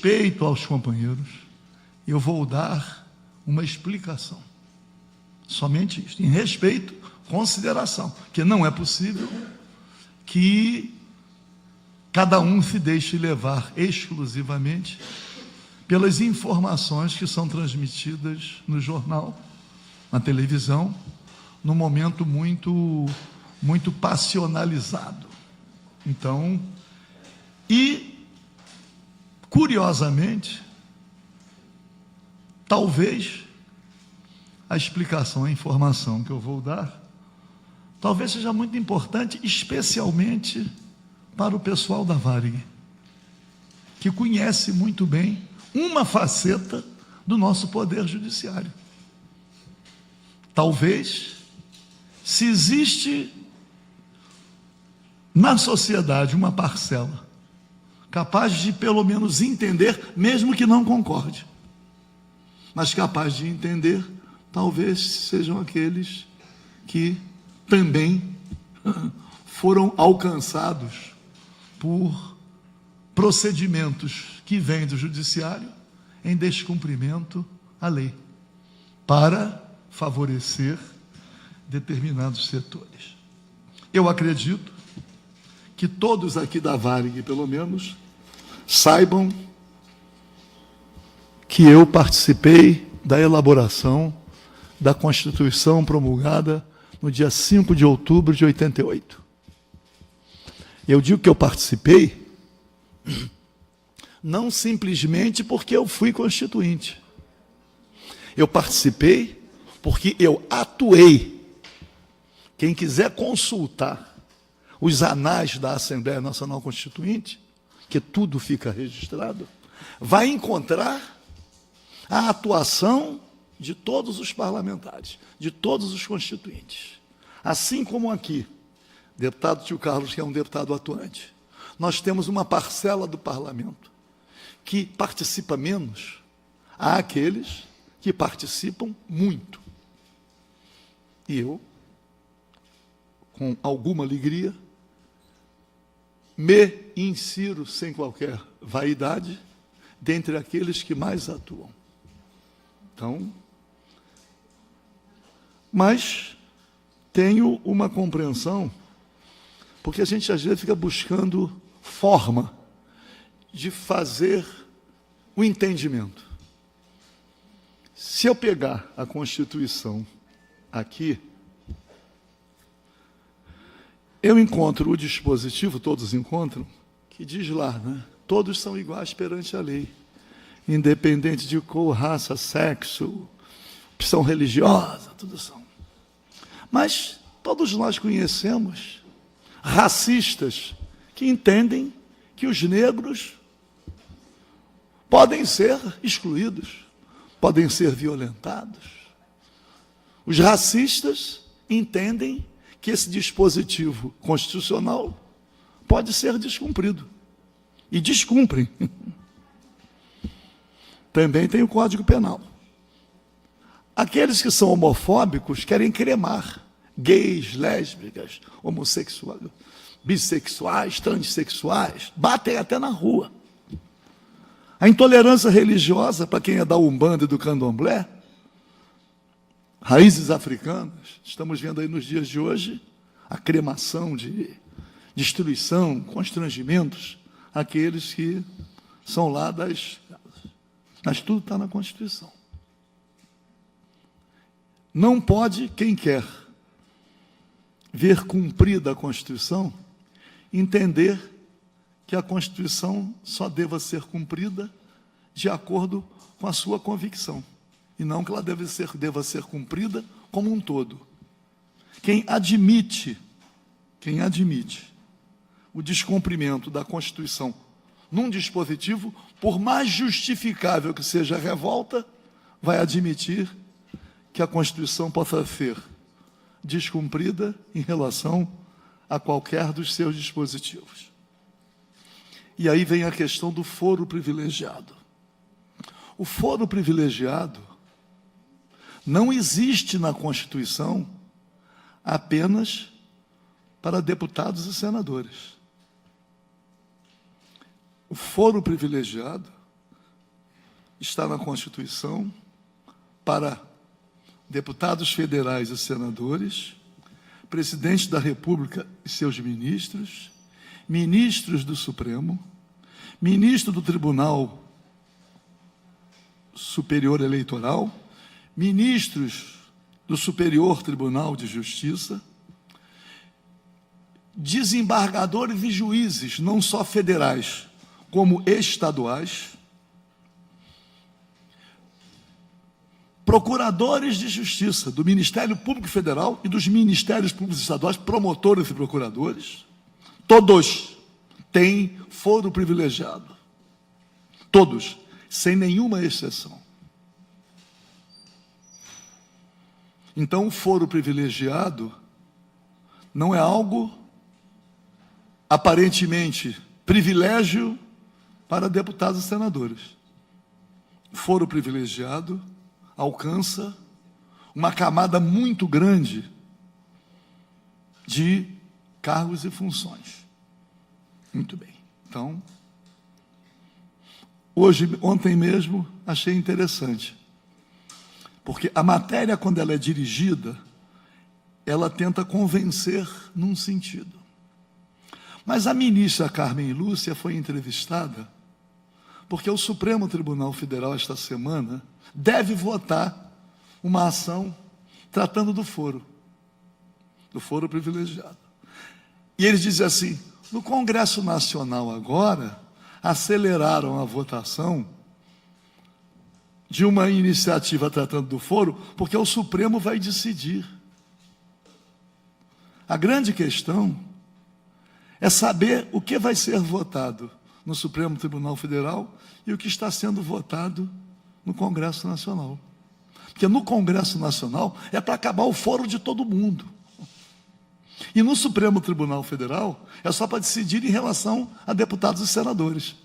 respeito aos companheiros, eu vou dar uma explicação. Somente isso. Em respeito, consideração, que não é possível que cada um se deixe levar exclusivamente pelas informações que são transmitidas no jornal, na televisão, num momento muito passionalizado. Então, e curiosamente, talvez a explicação, a informação que eu vou dar, talvez seja muito importante, especialmente para o pessoal da Varig, que conhece muito bem uma faceta do nosso poder judiciário. Talvez, se existe na sociedade uma parcela capaz de pelo menos entender, mesmo que não concorde, mas capaz de entender, talvez sejam aqueles que também foram alcançados por procedimentos que vêm do judiciário em descumprimento à lei, para favorecer determinados setores. Eu acredito que todos aqui da Varig, pelo menos, saibam que eu participei da elaboração da Constituição promulgada no dia 5 de outubro de 88. Eu digo que eu participei não simplesmente porque eu fui constituinte. Eu participei porque eu atuei. Quem quiser consultar os anais da Assembleia Nacional Constituinte, que tudo fica registrado, vai encontrar a atuação de todos os parlamentares, de todos os constituintes. Assim como aqui, deputado Tio Carlos, que é um deputado atuante, nós temos uma parcela do parlamento que participa menos, há aqueles que participam muito. E eu, com alguma alegria, me insiro sem qualquer vaidade dentre aqueles que mais atuam. Então, mas tenho uma compreensão, porque a gente às vezes fica buscando forma de fazer o entendimento. Se eu pegar a Constituição aqui, eu encontro o dispositivo, todos encontram, que diz lá, né? Todos são iguais perante a lei, independente de cor, raça, sexo, opção religiosa, tudo são. Mas todos nós conhecemos racistas que entendem que os negros podem ser excluídos, podem ser violentados. Os racistas entendem que esse dispositivo constitucional pode ser descumprido. E descumprem. Também tem o Código Penal. Aqueles que são homofóbicos querem cremar gays, lésbicas, homossexuais, bissexuais, transexuais, batem até na rua. A intolerância religiosa, para quem é da Umbanda e do Candomblé, raízes africanas, estamos vendo aí nos dias de hoje a cremação de destruição, constrangimentos, aqueles que são lá das... Mas tudo está na Constituição. Não pode, quem quer ver cumprida a Constituição, entender que a Constituição só deva ser cumprida de acordo com a sua convicção, e não que ela deva ser cumprida como um todo. Quem admite o descumprimento da Constituição num dispositivo, por mais justificável que seja a revolta, vai admitir que a Constituição possa ser descumprida em relação a qualquer dos seus dispositivos. E aí vem a questão do foro privilegiado. O foro privilegiado não existe na Constituição apenas para deputados e senadores. O foro privilegiado está na Constituição para deputados federais e senadores, presidente da República e seus ministros, ministros do Supremo, ministro do Tribunal Superior Eleitoral, ministros do Superior Tribunal de Justiça, desembargadores e juízes, não só federais, como estaduais, procuradores de justiça do Ministério Público Federal e dos Ministérios Públicos Estaduais, promotores e procuradores, todos têm foro privilegiado. Todos, sem nenhuma exceção. Então, o foro privilegiado não é algo aparentemente privilégio para deputados e senadores. O foro privilegiado alcança uma camada muito grande de cargos e funções. Muito bem. Então, ontem mesmo, achei interessante, porque a matéria, quando ela é dirigida, ela tenta convencer num sentido. Mas a ministra Carmen Lúcia foi entrevistada porque o Supremo Tribunal Federal, esta semana, deve votar uma ação tratando do foro privilegiado. E eles dizem assim: no Congresso Nacional agora, aceleraram a votação de uma iniciativa tratando do foro, porque o Supremo vai decidir. A grande questão é saber o que vai ser votado no Supremo Tribunal Federal e o que está sendo votado no Congresso Nacional. Porque no Congresso Nacional é para acabar o foro de todo mundo. E no Supremo Tribunal Federal é só para decidir em relação a deputados e senadores.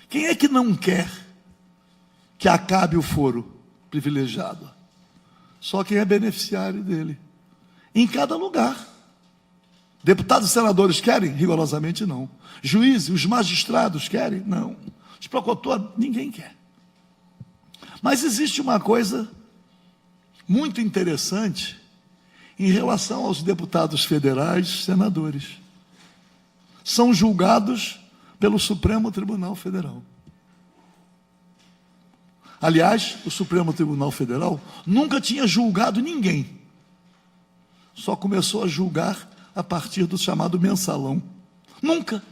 Quem é que não quer que acabe o foro privilegiado? Só quem é beneficiário dele. Em cada lugar. Deputados e senadores querem? Rigorosamente não. Juízes, os magistrados querem? Não. Os procuradores, ninguém quer. Mas existe uma coisa muito interessante em relação aos deputados federais e senadores. São julgados pelo Supremo Tribunal Federal. Aliás, o Supremo Tribunal Federal nunca tinha julgado ninguém. Só começou a julgar a partir do chamado mensalão. Nunca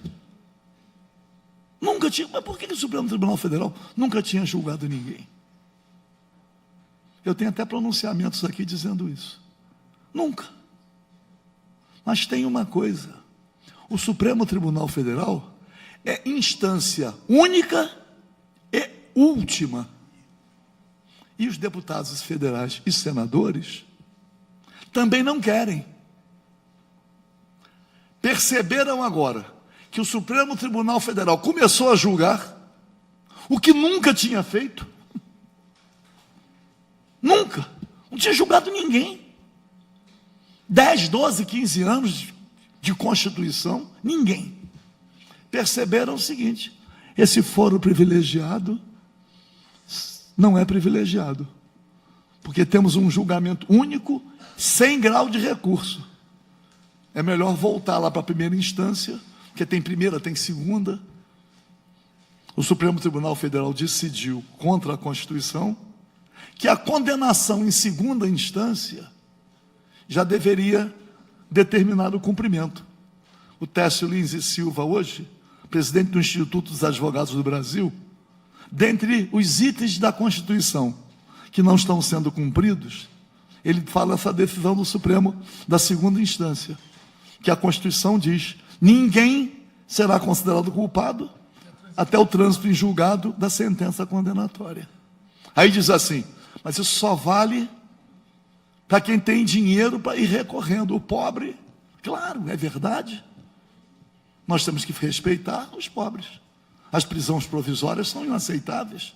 tinha. Mas por que o Supremo Tribunal Federal nunca tinha julgado ninguém? Eu tenho até pronunciamentos aqui dizendo isso. Nunca. Mas tem uma coisa: o Supremo Tribunal Federal é instância única e última. E os deputados federais e senadores também não querem. Perceberam agora que o Supremo Tribunal Federal começou a julgar o que nunca tinha feito. Nunca. Não tinha julgado ninguém. 10, 12, 15 anos de Constituição, ninguém. Perceberam o seguinte: esse foro privilegiado não é privilegiado, porque temos um julgamento único, sem grau de recurso. É melhor voltar lá para a primeira instância, porque tem primeira, tem segunda. O Supremo Tribunal Federal decidiu contra a Constituição que a condenação em segunda instância já deveria determinar o cumprimento. O Técio Lins e Silva, hoje, presidente do Instituto dos Advogados do Brasil, dentre os itens da Constituição que não estão sendo cumpridos, ele fala essa decisão do Supremo da segunda instância, que a Constituição diz: ninguém será considerado culpado até o trânsito em julgado da sentença condenatória. Aí diz assim: mas isso só vale para quem tem dinheiro para ir recorrendo. O pobre, claro, é verdade. Nós temos que respeitar os pobres. As prisões provisórias são inaceitáveis.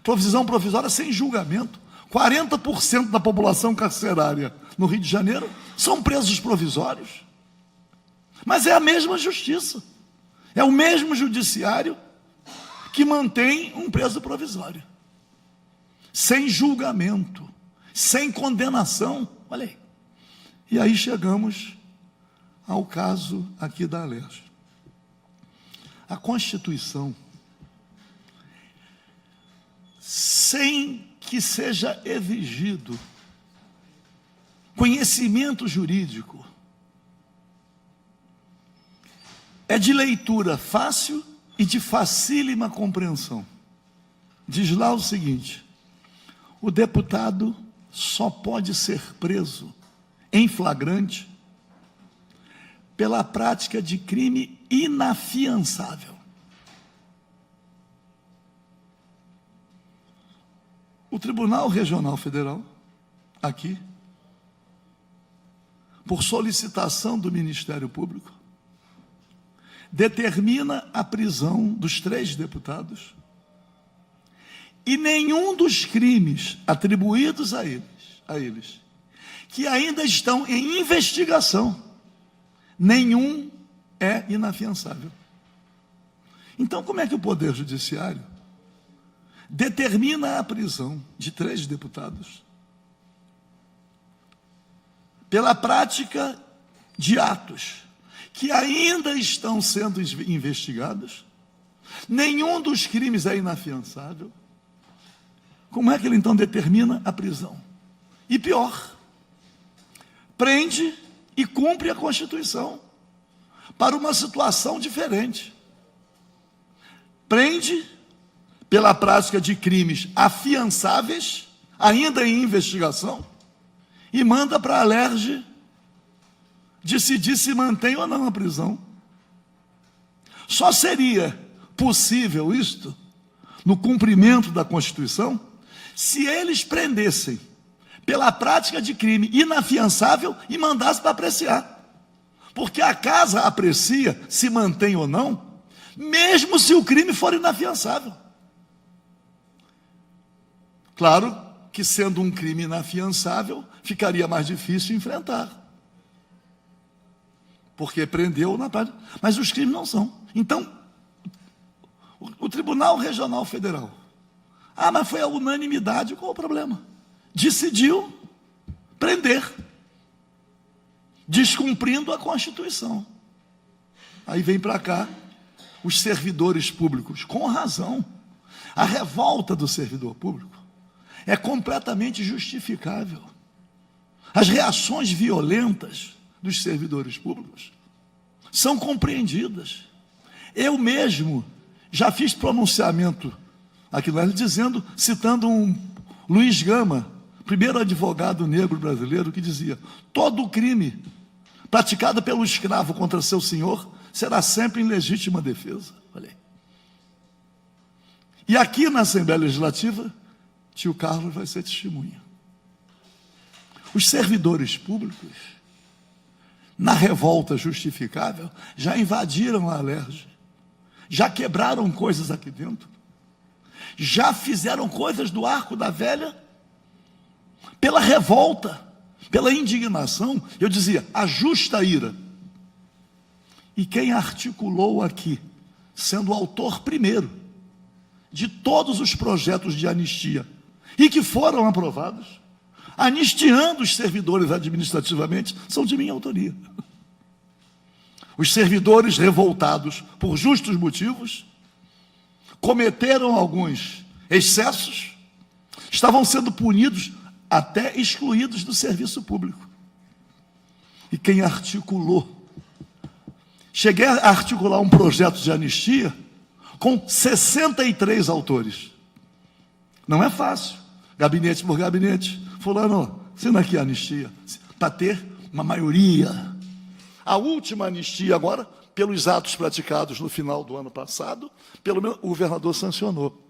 Prisão provisória sem julgamento. 40% da população carcerária no Rio de Janeiro são presos provisórios. Mas é a mesma justiça. É o mesmo judiciário que mantém um preso provisório, sem julgamento, sem condenação. Olha aí. E aí chegamos ao caso aqui da Alerj. A Constituição, sem que seja exigido conhecimento jurídico, é de leitura fácil e de facílima compreensão. Diz lá o seguinte: o deputado só pode ser preso em flagrante pela prática de crime inafiançável. O Tribunal Regional Federal, aqui, por solicitação do Ministério Público, determina a prisão dos 3 deputados e nenhum dos crimes atribuídos a eles, que ainda estão em investigação, nenhum é inafiançável. Então, como é que o Poder Judiciário determina a prisão de 3 deputados pela prática de atos que ainda estão sendo investigados, nenhum dos crimes é inafiançável? Como é que ele então determina a prisão? E pior, prende e cumpre a Constituição para uma situação diferente. Prende pela prática de crimes afiançáveis, ainda em investigação, e manda para a Alerj decidir se mantém ou não a prisão. Só seria possível isto, no cumprimento da Constituição, se eles prendessem pela prática de crime inafiançável e mandassem para apreciar. Porque a casa aprecia se mantém ou não, mesmo se o crime for inafiançável. Claro que, sendo um crime inafiançável, ficaria mais difícil enfrentar, porque prendeu na parte. Mas os crimes não são. Então, o Tribunal Regional Federal, mas foi a unanimidade, qual o problema? Decidiu prender, descumprindo a Constituição. Aí vem para cá os servidores públicos, com razão. A revolta do servidor público é completamente justificável. As reações violentas dos servidores públicos são compreendidas. Eu mesmo já fiz pronunciamento aqui lá, dizendo, citando um Luiz Gama, primeiro advogado negro brasileiro, que dizia: todo crime praticado pelo escravo contra seu senhor será sempre em legítima defesa. Olha aí. E aqui na Assembleia Legislativa, tio Carlos vai ser testemunha. Os servidores públicos, na revolta justificável, já invadiram a Alerj, já quebraram coisas aqui dentro, já fizeram coisas do Arco da Velha, pela revolta, pela indignação. Eu dizia, a justa ira. E quem articulou aqui, sendo o autor primeiro de todos os projetos de anistia, e que foram aprovados, anistiando os servidores administrativamente, são de minha autoria. Os servidores revoltados por justos motivos, cometeram alguns excessos, estavam sendo punidos, até excluídos do serviço público. E quem articulou, cheguei a articular um projeto de anistia com 63 autores. Não é fácil, gabinete por gabinete. Fulano, assina aqui a anistia, para ter uma maioria. A última anistia agora, pelos atos praticados no final do ano passado, pelo menos o governador sancionou.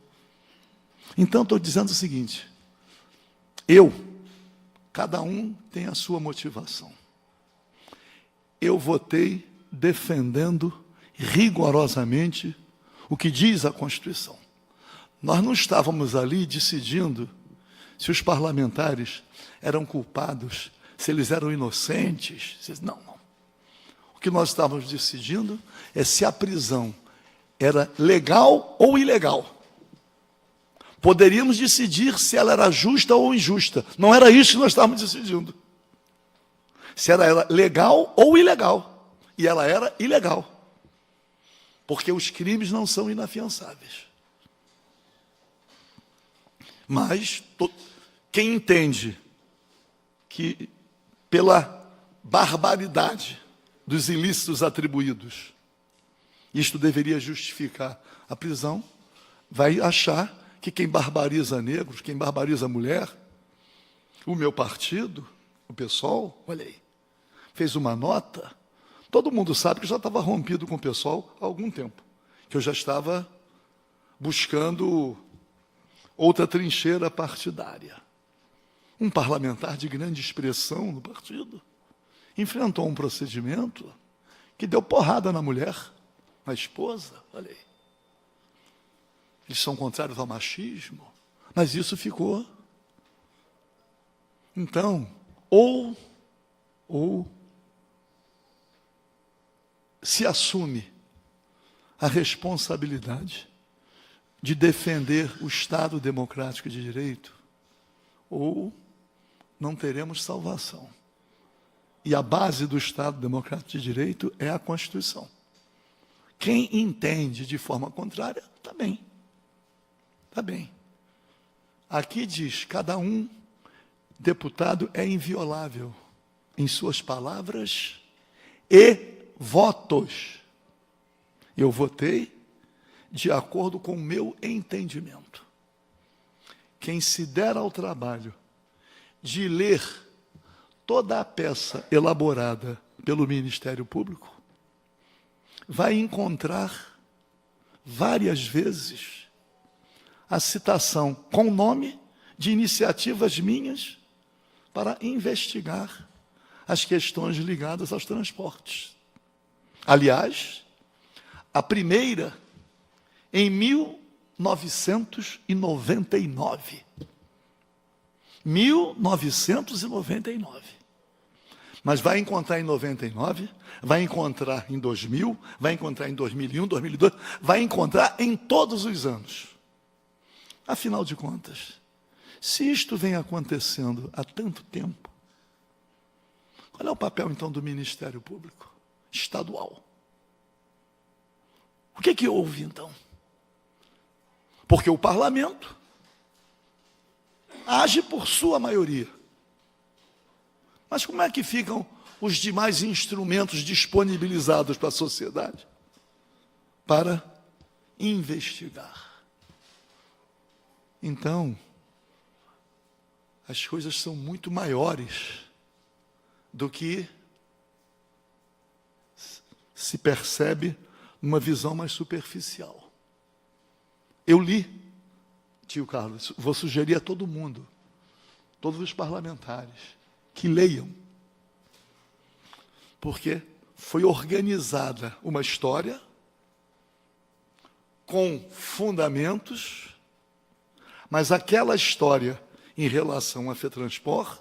Então, estou dizendo o seguinte: cada um tem a sua motivação. Eu votei defendendo rigorosamente o que diz a Constituição. Nós não estávamos ali decidindo se os parlamentares eram culpados, se eles eram inocentes. Não. O que nós estávamos decidindo é se a prisão era legal ou ilegal. Poderíamos decidir se ela era justa ou injusta. Não era isso que nós estávamos decidindo. Se ela era legal ou ilegal. E ela era ilegal. Porque os crimes não são inafiançáveis. Mas quem entende que pela barbaridade dos ilícitos atribuídos, isto deveria justificar a prisão, vai achar que quem barbariza negros, quem barbariza mulher, o meu partido, o PSOL, olha aí, fez uma nota. Todo mundo sabe que eu já estava rompido com o PSOL há algum tempo, que eu já estava buscando outra trincheira partidária. Um parlamentar de grande expressão no partido enfrentou um procedimento que deu porrada na mulher, na esposa, olha aí. Eles são contrários ao machismo, mas isso ficou. Então, ou se assume a responsabilidade de defender o Estado democrático de direito, ou não teremos salvação. E a base do Estado democrático de direito é a Constituição. Quem entende de forma contrária, está bem. Está bem. Aqui diz, cada deputado é inviolável em suas palavras e votos. Eu votei de acordo com o meu entendimento. Quem se der ao trabalho de ler toda a peça elaborada pelo Ministério Público, vai encontrar várias vezes a citação com nome de iniciativas minhas para investigar as questões ligadas aos transportes. Aliás, a primeira em 1999. 1999. Mas vai encontrar em 99, vai encontrar em 2000, vai encontrar em 2001, 2002, vai encontrar em todos os anos. Afinal de contas, se isto vem acontecendo há tanto tempo, qual é o papel, então, do Ministério Público Estadual? O que houve, então? Porque o parlamento age por sua maioria. Mas como é que ficam os demais instrumentos disponibilizados para a sociedade? Para investigar. Então, as coisas são muito maiores do que se percebe numa visão mais superficial. Eu li, tio Carlos, vou sugerir a todo mundo, todos os parlamentares, que leiam, porque foi organizada uma história com fundamentos, mas aquela história em relação à FETransport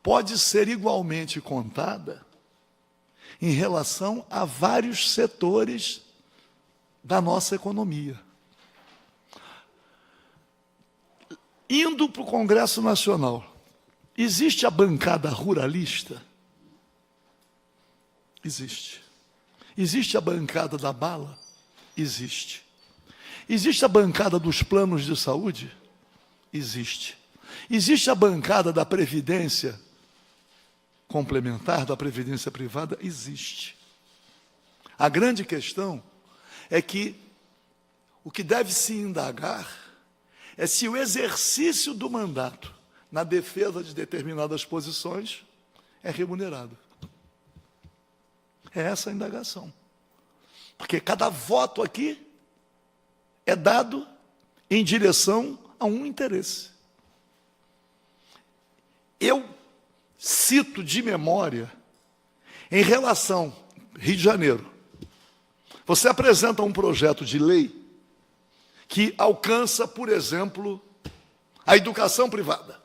pode ser igualmente contada em relação a vários setores da nossa economia. Indo para o Congresso Nacional, existe a bancada ruralista? Existe. Existe a bancada da bala? Existe. Existe a bancada dos planos de saúde? Existe. Existe a bancada da previdência complementar, da previdência privada? Existe. A grande questão é que o que deve se indagar é se o exercício do mandato na defesa de determinadas posições é remunerado. É essa a indagação. Porque cada voto aqui é dado em direção a um interesse. Eu cito de memória, em relação Rio de Janeiro, você apresenta um projeto de lei que alcança, por exemplo, a educação privada.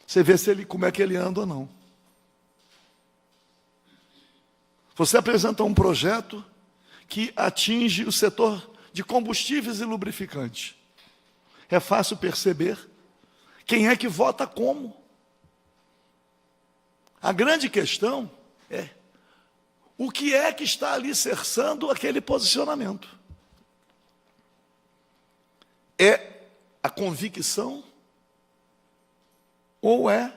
Você vê como é que ele anda ou não. Você apresenta um projeto que atinge o setor de combustíveis e lubrificantes. É fácil perceber quem é que vota como. A grande questão é o que é que está alicerçando aquele posicionamento. É a convicção ou é?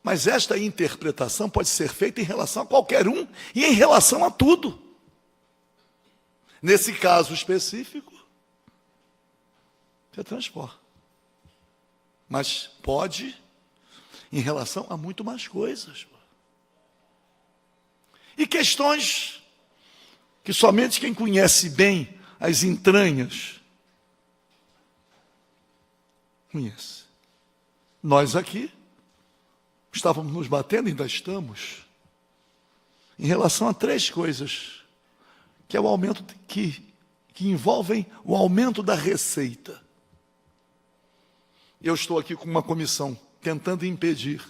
Mas esta interpretação pode ser feita em relação a qualquer um e em relação a tudo. Nesse caso específico, é transporte. Mas pode em relação a muito mais coisas. E questões que somente quem conhece bem as entranhas conhece. Nós aqui estávamos nos batendo, ainda estamos, em relação a 3 coisas, que é o aumento que envolvem o aumento da receita. Eu estou aqui com uma comissão tentando impedir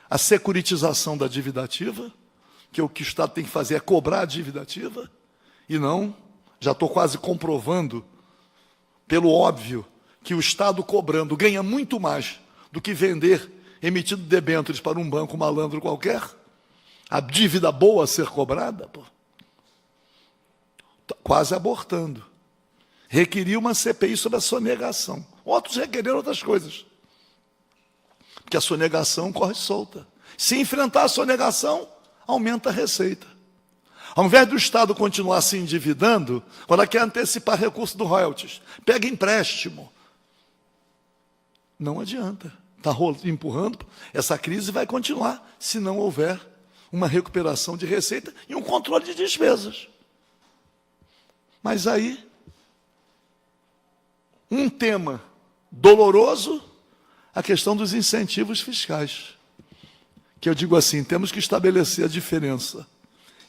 a securitização da dívida ativa, que o que o Estado tem que fazer é cobrar a dívida ativa, e não, já estou quase comprovando, pelo óbvio, que o Estado cobrando ganha muito mais do que vender emitindo debêntures para um banco malandro qualquer, a dívida boa a ser cobrada, quase abortando. Requeria uma CPI sobre a sonegação. Outros requereram outras coisas. Porque a sonegação corre solta. Se enfrentar a sonegação, aumenta a receita. Ao invés do Estado continuar se endividando, quando quer antecipar recurso do royalties, pega empréstimo. Não adianta. Está empurrando. Essa crise vai continuar se não houver uma recuperação de receita e um controle de despesas. Mas aí, um tema doloroso, a questão dos incentivos fiscais. Que eu digo assim, temos que estabelecer a diferença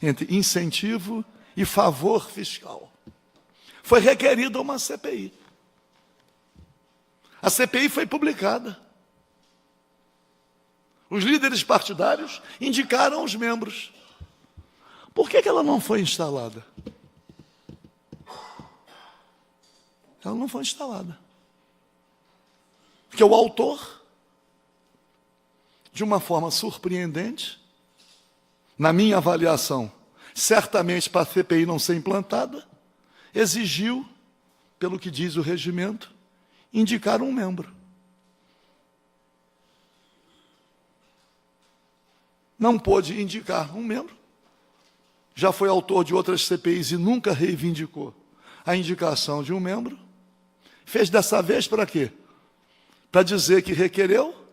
entre incentivo e favor fiscal. Foi requerida uma CPI. A CPI foi publicada. Os líderes partidários indicaram os membros. Por que ela não foi instalada? Ela não foi instalada. Porque o autor, de uma forma surpreendente, na minha avaliação, certamente para a CPI não ser implantada, exigiu, pelo que diz o regimento, indicar um membro. Não pôde indicar um membro, já foi autor de outras CPIs e nunca reivindicou a indicação de um membro, fez dessa vez para quê? Para dizer que requereu,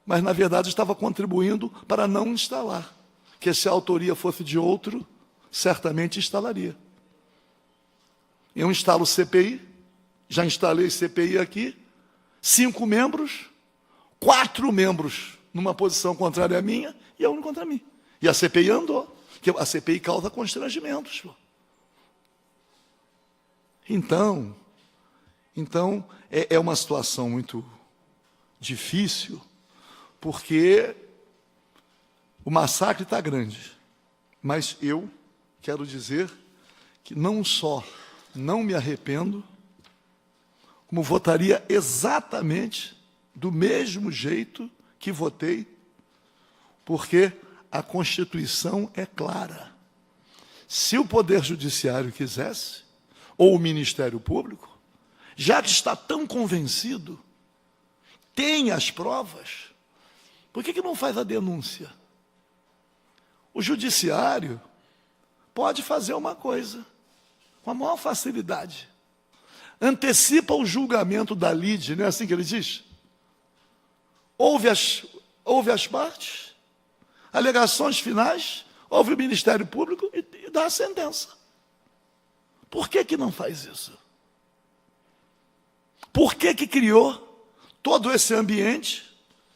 mas na verdade estava contribuindo para não instalar, que se a autoria fosse de outro, certamente instalaria. Eu instalo CPI, já instalei CPI aqui, 5 membros, 4 membros numa posição contrária à minha, e eu contra mim. E a CPI andou, porque a CPI causa constrangimentos. Então é uma situação muito difícil, porque o massacre está grande. Mas eu quero dizer que não só não me arrependo, como votaria exatamente do mesmo jeito que votei, porque a Constituição é clara. Se o Poder Judiciário quisesse, ou o Ministério Público, já que está tão convencido, tem as provas, por que não faz a denúncia? O Judiciário pode fazer uma coisa, com a maior facilidade. Antecipa o julgamento da lide, não é assim que ele diz? Ouve as partes, alegações finais, ouve o Ministério Público e dá a sentença. Por que não faz isso? Por que criou todo esse ambiente,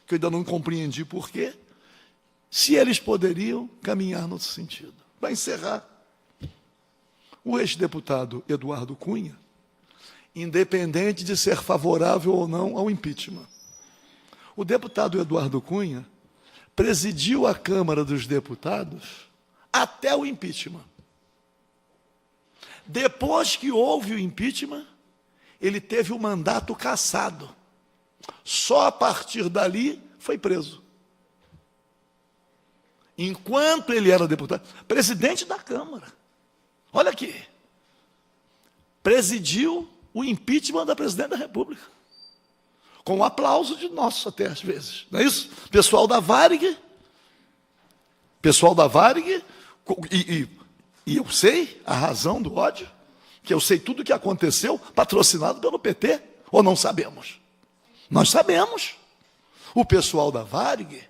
que eu ainda não compreendi por quê, se eles poderiam caminhar nesse sentido? Para encerrar, o ex-deputado Eduardo Cunha, independente de ser favorável ou não ao impeachment, o deputado Eduardo Cunha presidiu a Câmara dos Deputados até o impeachment. Depois que houve o impeachment, ele teve o mandato cassado. Só a partir dali foi preso. Enquanto ele era deputado, presidente da Câmara. Olha aqui. Presidiu o impeachment da presidente da República. Com o aplauso de nós até às vezes. Não é isso? Pessoal da Varig, e eu sei a razão do ódio, que eu sei tudo o que aconteceu, patrocinado pelo PT, ou não sabemos? Nós sabemos. O pessoal da Varig,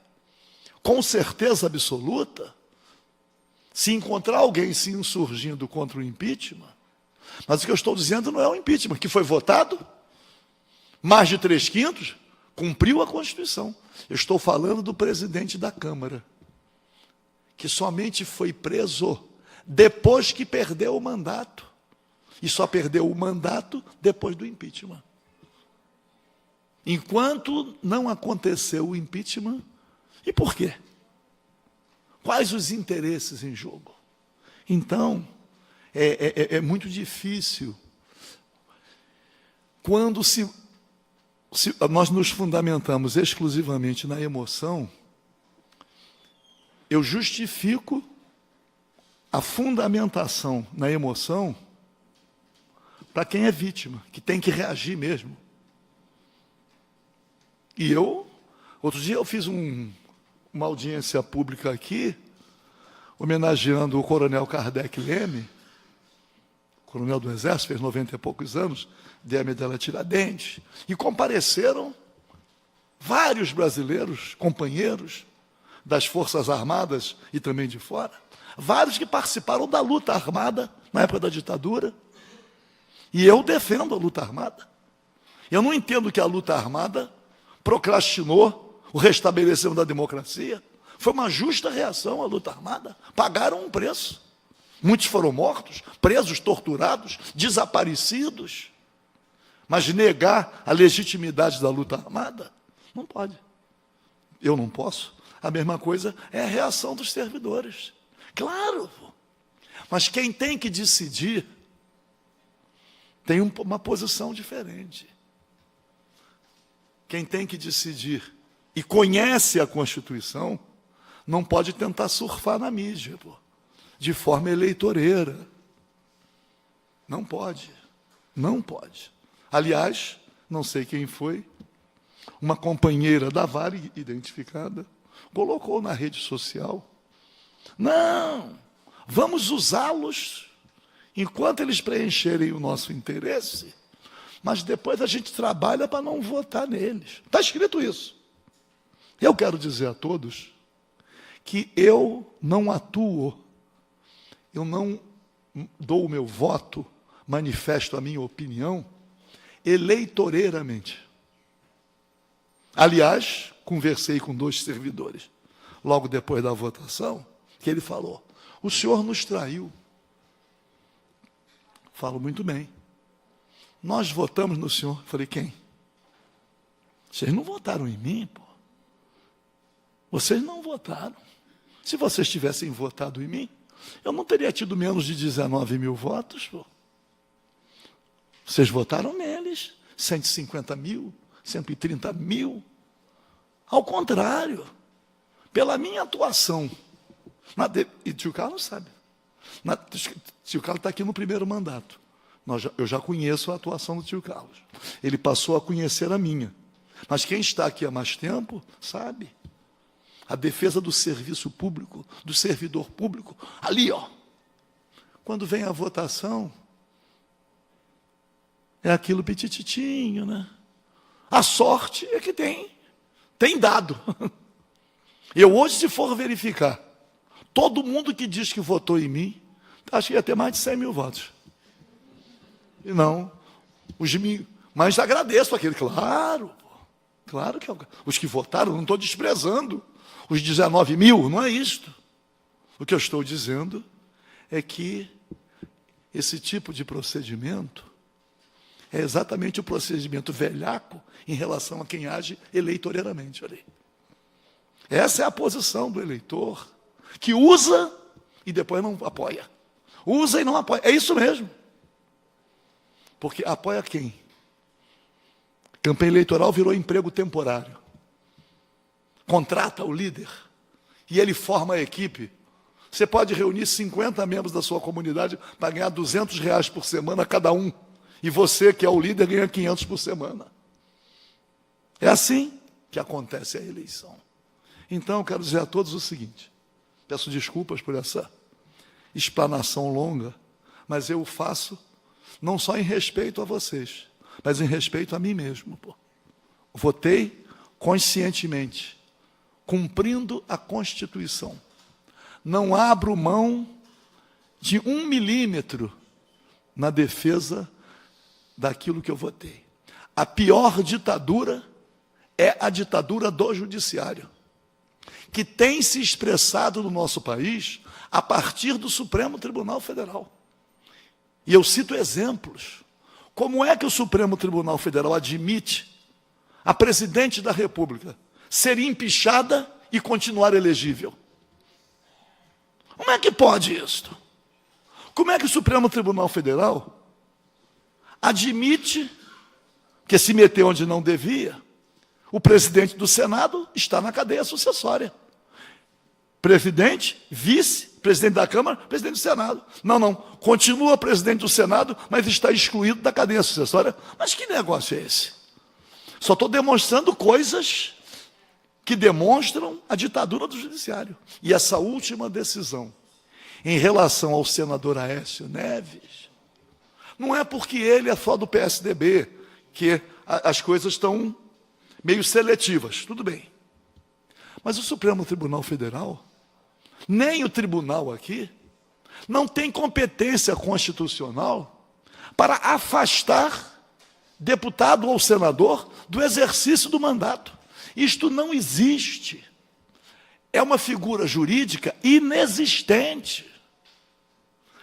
com certeza absoluta, se encontrar alguém se insurgindo contra o impeachment, mas o que eu estou dizendo não é o impeachment, que foi votado, mais de 3/5, cumpriu a Constituição. Eu estou falando do presidente da Câmara, que somente foi preso depois que perdeu o mandato. E só perdeu o mandato depois do impeachment. Enquanto não aconteceu o impeachment, e por quê? Quais os interesses em jogo? Então, é muito difícil quando se nós nos fundamentamos exclusivamente na emoção. Eu justifico a fundamentação na emoção para quem é vítima, que tem que reagir mesmo. E outro dia eu fiz uma audiência pública aqui, homenageando o coronel Kardec Leme, coronel do Exército, fez 90 e poucos anos, deu a medalha Tiradentes, e compareceram vários brasileiros, companheiros das Forças Armadas e também de fora, vários que participaram da luta armada na época da ditadura, e eu defendo a luta armada. Eu não entendo que a luta armada procrastinou o restabelecimento da democracia. Foi uma justa reação à luta armada. Pagaram um preço. Muitos foram mortos, presos, torturados, desaparecidos. Mas negar a legitimidade da luta armada, não pode. Eu não posso. A mesma coisa é a reação dos servidores. Claro, mas quem tem que decidir tem uma posição diferente. Quem tem que decidir e conhece a Constituição não pode tentar surfar na mídia, de forma eleitoreira. Não pode. Não pode. Aliás, não sei quem foi, uma companheira da Varig, identificada, colocou na rede social: não, vamos usá-los enquanto eles preencherem o nosso interesse, mas depois a gente trabalha para não votar neles. Está escrito isso. Eu quero dizer a todos que eu não atuo, eu não dou o meu voto, manifesto a minha opinião eleitoreiramente. Aliás, conversei com 2 servidores, logo depois da votação, que ele falou: o senhor nos traiu. Falo: muito bem. Nós votamos no senhor. Falei: quem? Vocês não votaram em mim, pô. Vocês não votaram. Se vocês tivessem votado em mim, eu não teria tido menos de 19 mil votos, pô. Vocês votaram neles, 150 mil, 130 mil. Ao contrário, pela minha atuação, e o tio Carlos sabe, o tio Carlos está aqui no primeiro mandato, eu já conheço a atuação do tio Carlos, ele passou a conhecer a minha, mas quem está aqui há mais tempo, sabe, a defesa do serviço público, do servidor público, ali, ó, quando vem a votação, é aquilo petititinho, né? A sorte é que tem dado. Eu hoje, se for verificar, todo mundo que diz que votou em mim, acho que ia ter mais de 100 mil votos. E não, mas agradeço aquele, claro que os que votaram, não estou desprezando os 19 mil, não é isto. O que eu estou dizendo é que esse tipo de procedimento é exatamente o procedimento velhaco em relação a quem age eleitoreiramente. Olha aí. Essa é a posição do eleitor, que usa e depois não apoia. Usa e não apoia. É isso mesmo. Porque apoia quem? Campanha eleitoral virou emprego temporário. Contrata o líder e ele forma a equipe. Você pode reunir 50 membros da sua comunidade para ganhar R$200 por semana cada um. E você, que é o líder, ganha 500 por semana. É assim que acontece a eleição. Então, eu quero dizer a todos o seguinte. Peço desculpas por essa explanação longa, mas eu o faço não só em respeito a vocês, mas em respeito a mim mesmo. Votei conscientemente, cumprindo a Constituição. Não abro mão de 1 milímetro na defesa daquilo que eu votei. A pior ditadura é a ditadura do judiciário, que tem se expressado no nosso país a partir do Supremo Tribunal Federal. E eu cito exemplos. Como é que o Supremo Tribunal Federal admite a presidente da República ser empichada e continuar elegível? Como é que pode isto? Como é que o Supremo Tribunal Federal admite que se meteu onde não devia? O presidente do Senado está na cadeia sucessória. Presidente, vice, presidente da Câmara, presidente do Senado. Não, continua presidente do Senado, mas está excluído da cadeia sucessória. Mas que negócio é esse? Só estou demonstrando coisas que demonstram a ditadura do judiciário. E essa última decisão, em relação ao senador Aécio Neves, não é porque ele é só do PSDB, que as coisas estão meio seletivas, tudo bem. Mas o Supremo Tribunal Federal, nem o tribunal aqui, não tem competência constitucional para afastar deputado ou senador do exercício do mandato. Isto não existe. É uma figura jurídica inexistente.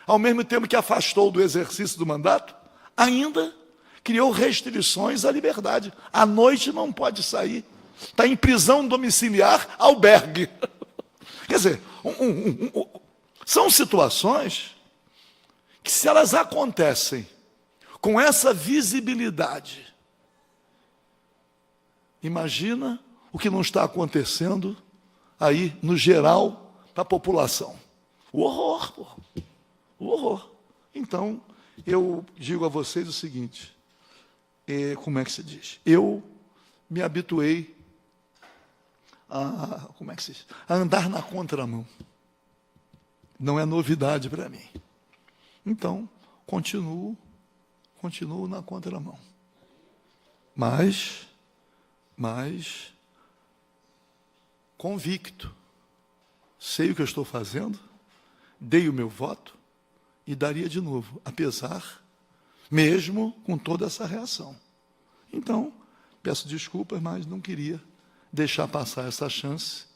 Ao mesmo tempo que afastou do exercício do mandato, ainda criou restrições à liberdade. À noite não pode sair. Está em prisão domiciliar, albergue. Quer dizer, são situações que, se elas acontecem com essa visibilidade, imagina o que não está acontecendo aí, no geral, para a população. O horror, pô. O horror. Então, eu digo a vocês o seguinte, como é que se diz? Eu me habituei a andar na contramão. Não é novidade para mim. Então, continuo na contramão. Mas convicto, sei o que eu estou fazendo, dei o meu voto e daria de novo, apesar, mesmo com toda essa reação. Então, peço desculpas, mas não queria deixar passar essa chance